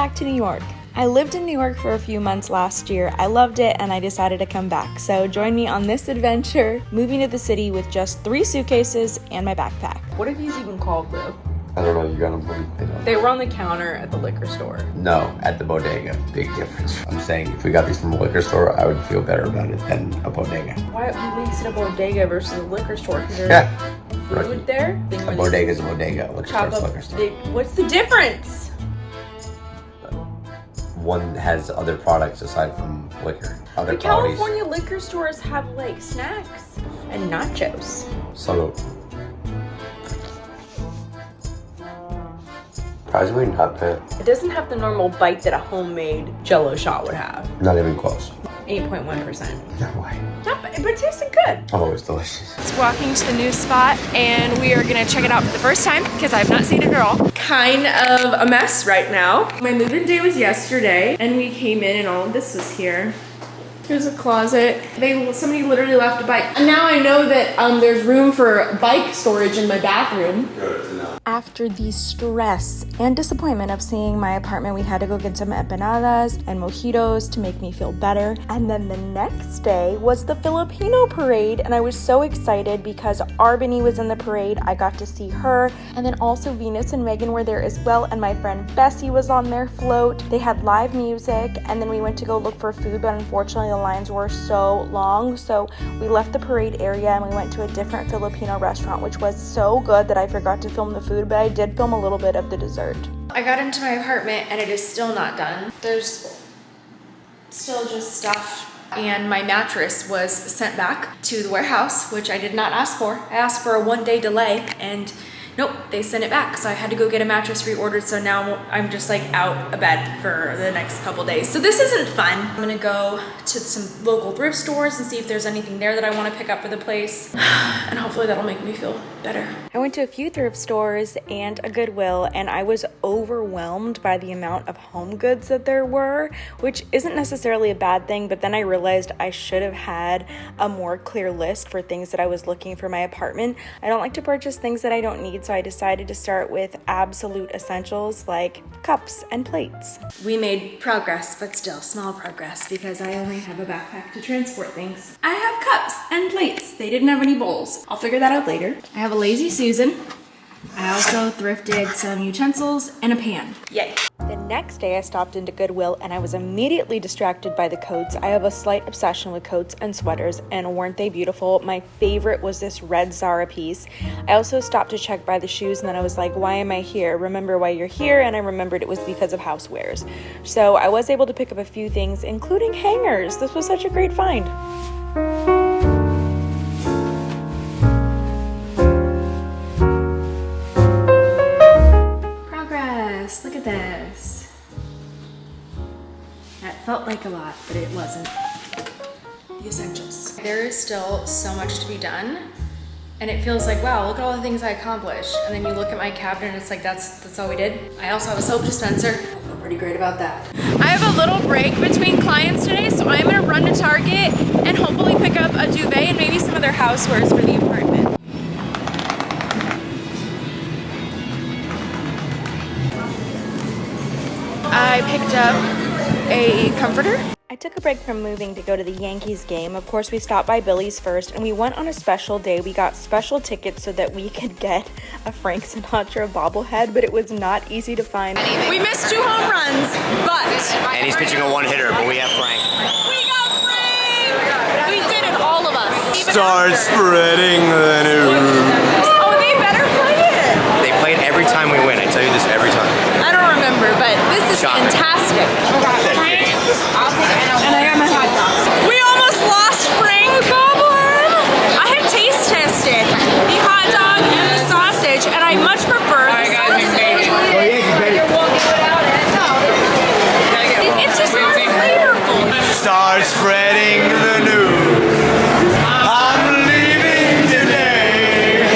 back to New York. I lived in New York for a few months last year. I loved it and I decided to come back. So join me on this adventure, moving to the city with just 3 suitcases and my backpack. What are these even called though? I don't know, you gotta believe me. They were on the counter at the liquor store. No, at the bodega. Big difference. I'm saying if we got these from a liquor store, I would feel better about it than a bodega. Why makes it a bodega versus a liquor store? Because there's Yeah. food there? A bodega is a bodega. A liquor store is a liquor store. What's the difference? One has other products aside from liquor. Other The qualities. California liquor stores have like snacks and nachos. So, surprisingly not bad. It doesn't have the normal bite that a homemade Jello shot would have. Not even close. 8.1%. No way. Not bad, but it tasted good. Oh, it's delicious. It's walking to the new spot and we are gonna check it out for the first time because I've not seen it at all. Kind of a mess right now. My move-in day was yesterday and we came in and all of this was here. Here's a closet. Somebody literally left a bike. And now I know that there's room for bike storage in my bathroom. Good to know. After the stress and disappointment of seeing my apartment, we had to go get some empanadas and mojitos to make me feel better. And then the next day was the Filipino parade, and I was so excited because Arbany was in the parade. I got to see her, and then also Venus and Megan were there as well, and my friend Bessie was on their float. They had live music, and then we went to go look for food, but unfortunately the lines were so long, so we left the parade area and we went to a different Filipino restaurant, which was so good that I forgot to film the food, but I did film a little bit of the dessert. I got into my apartment and it is still not done. There's still just stuff, and my mattress was sent back to the warehouse, which I did not ask for. I asked for a 1-day delay and nope, they sent it back. So I had to go get a mattress reordered. So now I'm just like out of bed for the next couple days. So this isn't fun. I'm gonna go to some local thrift stores and see if there's anything there that I wanna pick up for the place. And hopefully that'll make me feel better. I went to a few thrift stores and a Goodwill, and I was overwhelmed by the amount of home goods that there were, which isn't necessarily a bad thing, but then I realized I should have had a more clear list for things that I was looking for my apartment. I don't like to purchase things that I don't need, so I decided to start with absolute essentials like cups and plates. We made progress, but still small progress because I only have a backpack to transport things. I have cups and plates. They didn't have any bowls. I'll figure that out later. I have a Lazy Susan. I also thrifted some utensils and a pan. Yay. The next day I stopped into Goodwill and I was immediately distracted by the coats. I have a slight obsession with coats and sweaters, and weren't they beautiful? My favorite was this red Zara piece. I also stopped to check by the shoes, and then I was like, why am I here? Remember why you're here? And I remembered it was because of housewares. So I was able to pick up a few things, including hangers. This was such a great find. Look at this. That felt like a lot, but it wasn't. The essentials. There is still so much to be done, and it feels like, wow, look at all the things I accomplished. And then you look at my cabinet and it's like, that's all we did. I also have a soap dispenser. I feel pretty great about that. I have a little break between clients today, so I'm gonna run to Target and hopefully pick up a duvet and maybe some other housewares for the apartment. I picked up a comforter. I took a break from moving to go to the Yankees game. Of course, we stopped by Billy's first, and we went on a special day. We got special tickets so that we could get a Frank Sinatra bobblehead, but it was not easy to find. We missed 2 home runs, but... And he's pitching a 1-hitter, but we have Frank. We got Frank! We did it, all of us. Start spreading the news. Oh, they better play it. They play it every time we win. I tell you this every time. I don't remember, but this is fantastic. And I got my hot dog. We almost lost Frank Goblin. I have taste tested the hot dog and the sausage, and I much prefer the sausage. It's just more flavorful. Start spreading the news. I'm leaving today.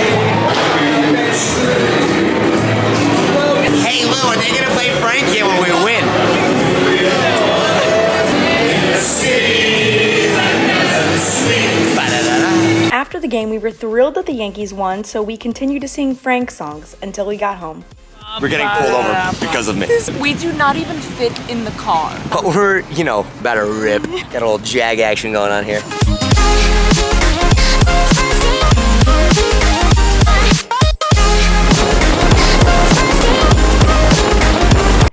Hey Lou, are they gonna play Frank here when we win? After the game, we were thrilled that the Yankees won, so we continued to sing Frank songs until we got home. We're getting pulled over because of me. We do not even fit in the car. But we're, you know, about to rip. Got a little jag action going on here.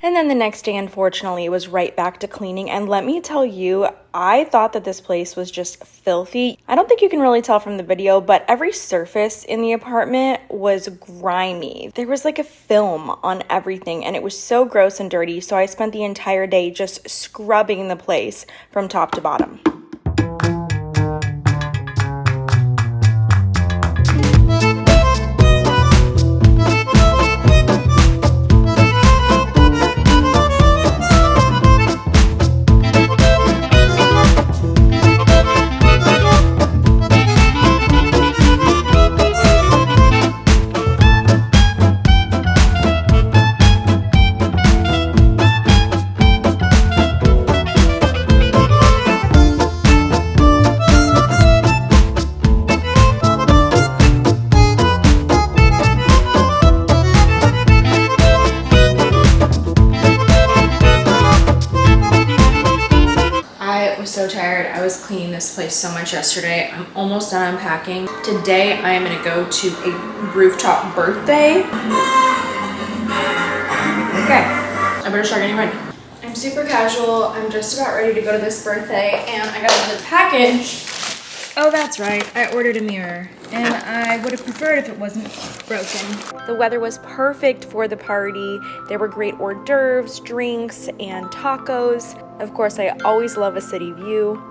And then the next day, unfortunately, it was right back to cleaning. And let me tell you, I thought that this place was just filthy. I don't think you can really tell from the video, but every surface in the apartment was grimy. There was like a film on everything, and it was so gross and dirty. So I spent the entire day just scrubbing the place from top to bottom. So tired. I was cleaning this place so much yesterday. I'm almost done unpacking. Today I am gonna go to a rooftop birthday. Okay, I better start getting ready. I'm super casual. I'm just about ready to go to this birthday and I got another package. Oh, that's right. I ordered a mirror and I would have preferred if it wasn't broken. The weather was perfect for the party. There were great hors d'oeuvres, drinks, and tacos. Of course, I always love a city view.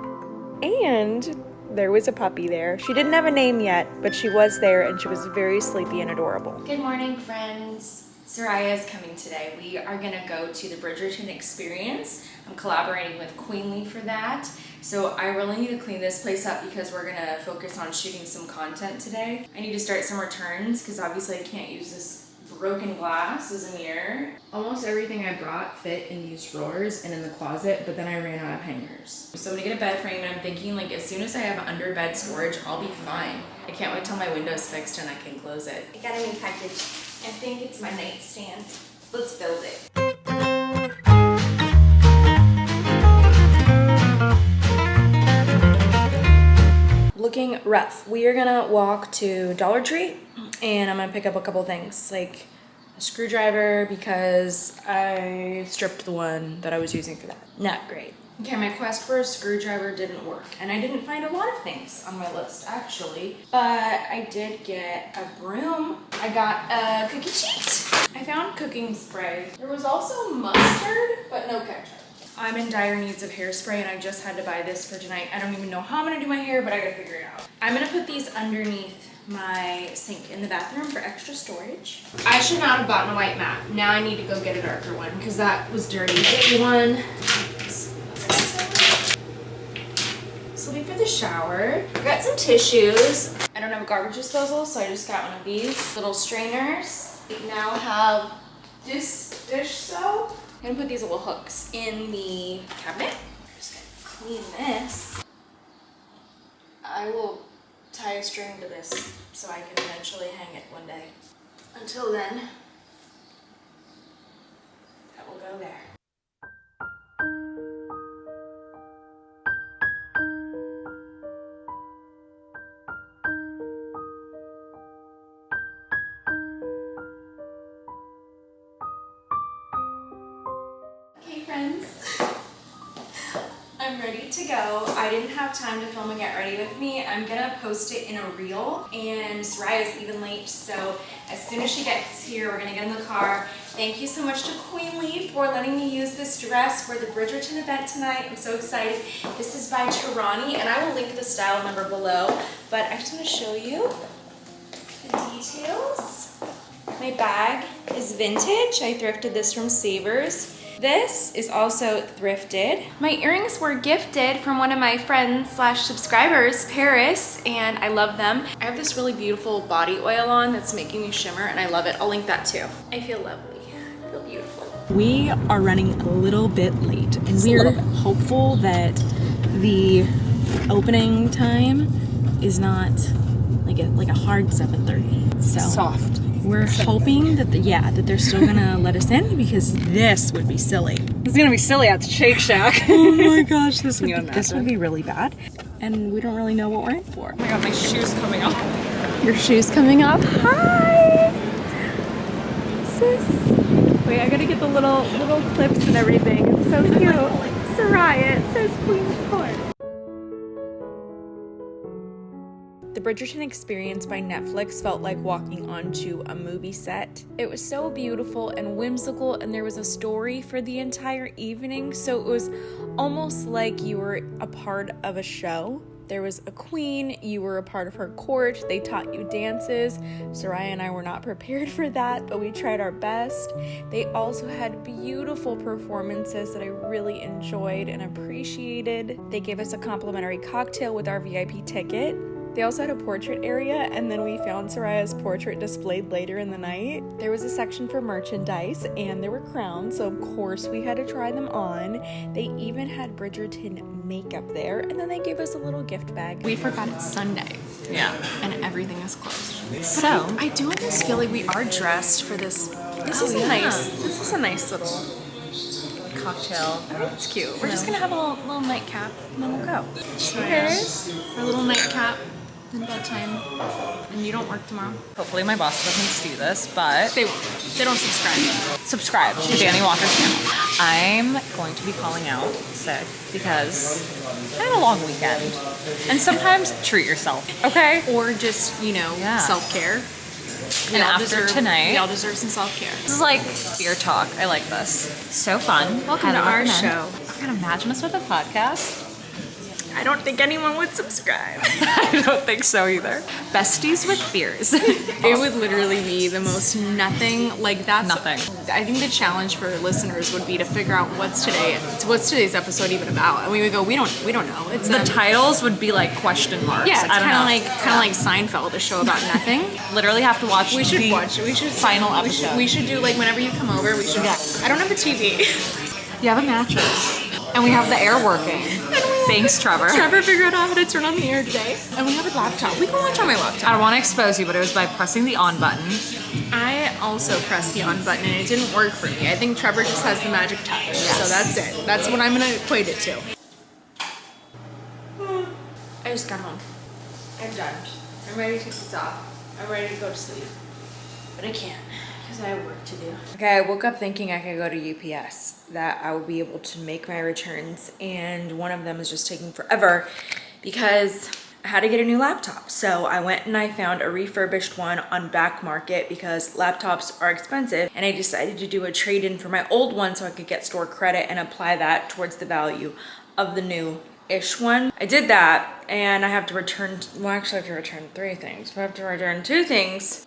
And there was a puppy there. She didn't have a name yet, but she was there and she was very sleepy and adorable. Good morning, friends. Soraya is coming today. We are gonna go to the Bridgerton experience. I'm collaborating with Queenly for that. So I really need to clean this place up because we're gonna focus on shooting some content today. I need to start some returns because obviously I can't use this broken glass as a mirror. Almost everything I brought fit in these drawers and in the closet, but then I ran out of hangers. So I'm gonna get a bed frame and I'm thinking like as soon as I have under bed storage, I'll be fine. I can't wait till my window's fixed and I can close it. I got a new package. I think it's my nightstand. Let's build it. Looking rough. We are gonna walk to Dollar Tree and I'm gonna pick up a couple things like a screwdriver because I stripped the one that I was using for that. Not great. Okay, my quest for a screwdriver didn't work and I didn't find a lot of things on my list actually, but I did get a broom. I got a cookie sheet. I found cooking spray. There was also mustard, but no ketchup. I'm in dire needs of hairspray and I just had to buy this for tonight. I don't even know how I'm gonna do my hair, but I gotta figure it out. I'm gonna put these underneath my sink in the bathroom for extra storage. I should not have bought a white mat. Now I need to go get a darker one because that was dirty. Get one. Sleep for the shower. I got some tissues. I don't have a garbage disposal, so I just got one of these little strainers. We now have this dish soap. I'm gonna put these little hooks in the cabinet. I'm just gonna clean this. I will tie a string to this so I can eventually hang it one day. Until then, that will go there. I'm ready to go. I didn't have time to film and get ready with me. I'm gonna post it in a reel and Soraya's even late, so as soon as she gets here, we're gonna get in the car. Thank you so much to Queenly for letting me use this dress for the Bridgerton event tonight. I'm so excited. This is by Tirani and I will link the style number below, but I just wanna show you the details. My bag is vintage. I thrifted this from Savers. This is also thrifted. My earrings were gifted from one of my friends slash subscribers, Paris, and I love them. I have this really beautiful body oil on that's making me shimmer and I love it. I'll link that too. I feel lovely. I feel beautiful. We are running a little bit late and we're hopeful that the opening time is not like a hard 7:30. So Soft. We're hoping that that they're still gonna let us in because this would be silly. It's gonna be silly at the Shake Shack. Oh my gosh, this would be really bad. And we don't really know what we're in for. Oh my god, my shoe's coming off. Your shoe's coming off? Hi! Sis. Wait, I gotta get the little clips and everything. It's so cute. Soraya, it says Queen's Court. The Bridgerton experience by Netflix felt like walking onto a movie set. It was so beautiful and whimsical, and there was a story for the entire evening, so it was almost like you were a part of a show. There was a queen, you were a part of her court, they taught you dances. Soraya and I were not prepared for that, but we tried our best. They also had beautiful performances that I really enjoyed and appreciated. They gave us a complimentary cocktail with our VIP ticket. They also had a portrait area, and then we found Soraya's portrait displayed later in the night. There was a section for merchandise, and there were crowns, so of course we had to try them on. They even had Bridgerton makeup there, and then they gave us a little gift bag. We forgot it's Sunday. Yeah. And everything is closed. So I do almost feel like we are dressed for this. This is a nice little cocktail. I think it's cute. We're just gonna have a little nightcap and then we'll go. Cheers. Our little nightcap and bedtime. And you don't work tomorrow? Hopefully my boss doesn't see this, but They won't. They don't subscribe. subscribe to Dani Walker's channel. I'm going to be calling out sick because I had a long weekend. And sometimes treat yourself, okay? Or just, Yeah. self-care. And after tonight, we all deserve some self-care. this is like beer talk. I like this. So fun. Welcome to our show. I can imagine us with a podcast. I don't think anyone would subscribe. I don't think so either. Besties with beers. It would literally be the most nothing, like that's Nothing. I think the challenge for listeners would be to figure out what's today's episode even about, and we would go, we don't know. It's The titles would be like question marks. yeah, it's I don't know. kind of like Seinfeld, a show about nothing. Literally have to watch. We should the watch it. We should final episode. We should do like whenever you come over. We should. Yeah. I don't have a TV. You have a mattress, and we have the air working. Thanks, Trevor. Trevor figured out how to turn on the air today, and we have a laptop. We can watch on my laptop. I don't want to expose you, but it was by pressing the on button. I also pressed the on button and it didn't work for me. I think Trevor just has the magic touch. So that's it. That's what I'm gonna equate it to. I just got home. I'm done. I'm ready to take this off. I'm ready to go to sleep. But I can't because I have work to do. Okay, I woke up thinking I could go to UPS, that I would be able to make my returns, and one of them is just taking forever because I had to get a new laptop. So I went and I found a refurbished one on Back Market because laptops are expensive, and I decided to do a trade-in for my old one so I could get store credit and apply that towards the value of the new-ish one. I did that, and I have to return, well actually I have to return 3 things, but I have to return 2 things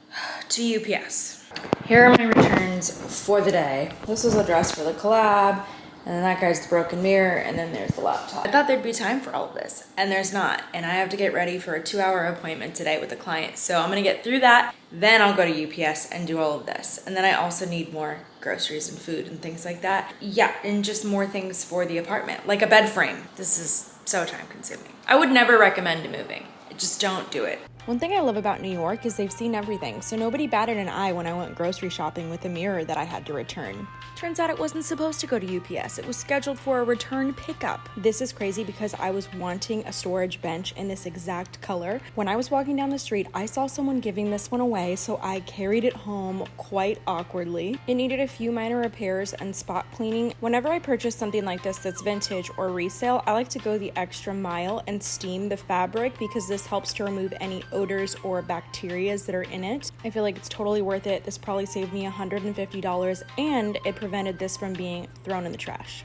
to UPS. Here are my returns for the day. This was a dress for the collab, and then that guy's the broken mirror, and then there's the laptop. I thought there'd be time for all of this, and there's not. And I have to get ready for a 2-hour appointment today with a client. So I'm gonna get through that, then I'll go to UPS and do all of this. And then I also need more groceries and food and things like that. Yeah, and just more things for the apartment, like a bed frame. This is so time consuming. I would never recommend moving. Just don't do it. One thing I love about New York is they've seen everything, so nobody batted an eye when I went grocery shopping with a mirror that I had to return. Turns out it wasn't supposed to go to UPS. It was scheduled for a return pickup. This is crazy because I was wanting a storage bench in this exact color. When I was walking down the street, I saw someone giving this one away, so I carried it home quite awkwardly. It needed a few minor repairs and spot cleaning. Whenever I purchase something like this that's vintage or resale, I like to go the extra mile and steam the fabric because this helps to remove any odors or bacterias that are in it. I feel like it's totally worth it. This probably saved me $150, and it prevented this from being thrown in the trash.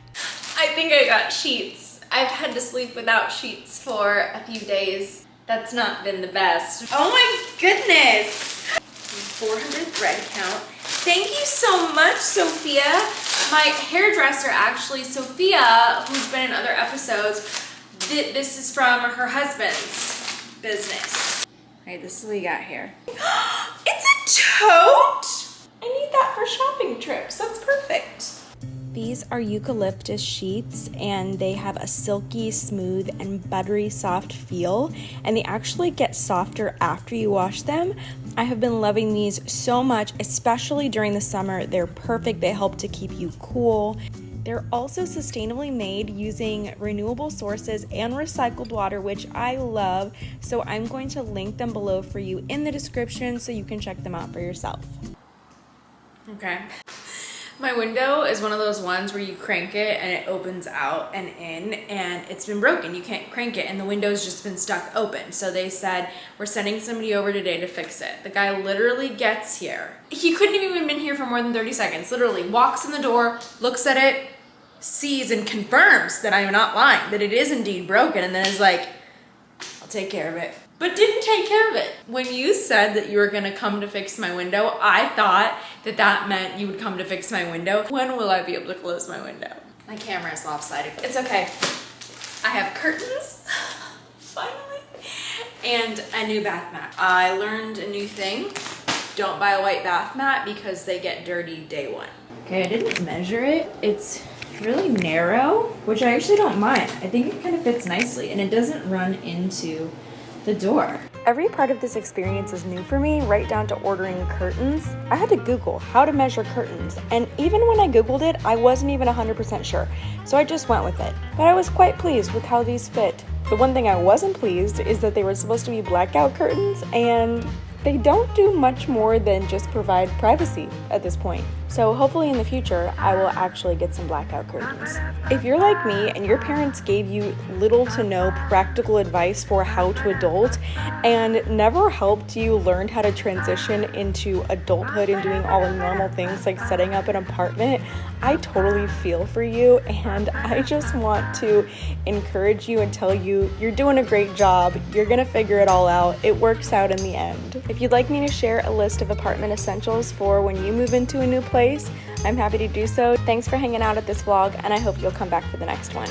I think I got sheets. I've had to sleep without sheets for a few days. That's not been the best. Oh my goodness! 400 thread count. Thank you so much, Sophia. My hairdresser, actually, Sophia, who's been in other episodes, this is from her husband's business. All right, this is what we got here. It's a tote! I need that for shopping trips. That's perfect. These are eucalyptus sheets and they have a silky, smooth, and buttery soft feel, and they actually get softer after you wash them. I have been loving these so much, especially during the summer. They're perfect. They help to keep you cool. They're also sustainably made using renewable sources and recycled water, which I love. So I'm going to link them below for you in the description so you can check them out for yourself. Okay. My window is one of those ones where you crank it and it opens out and in, and it's been broken. You can't crank it and the window's just been stuck open. So they said, we're sending somebody over today to fix it. The guy literally gets here. He couldn't have even been here for more than 30 seconds. Literally walks in the door, looks at it, sees and confirms that I am not lying, that it is indeed broken, and then is like, I'll take care of it. But didn't take care of it. When you said that you were gonna come to fix my window, I thought that that meant you would come to fix my window. When will I be able to close my window? My camera is lopsided. It's okay. I have curtains, finally, and a new bath mat. I learned a new thing. Don't buy a white bath mat because they get dirty day one. Okay, I didn't measure it. It's really narrow, which I actually don't mind. I think it kind of fits nicely and it doesn't run into the door. Every part of this experience is new for me, right down to ordering curtains. I had to Google how to measure curtains, and even when I Googled it, I wasn't even 100% sure, so I just went with it. But I was quite pleased with how these fit. The one thing I wasn't pleased is that they were supposed to be blackout curtains, and they don't do much more than just provide privacy at this point. So hopefully in the future, I will actually get some blackout curtains. If you're like me and your parents gave you little to no practical advice for how to adult and never helped you learn how to transition into adulthood and doing all the normal things like setting up an apartment, I totally feel for you, and I just want to encourage you and tell you you're doing a great job. You're gonna figure it all out. It works out in the end. If you'd like me to share a list of apartment essentials for when you move into a new place, I'm happy to do so. Thanks for hanging out at this vlog, and I hope you'll come back for the next one.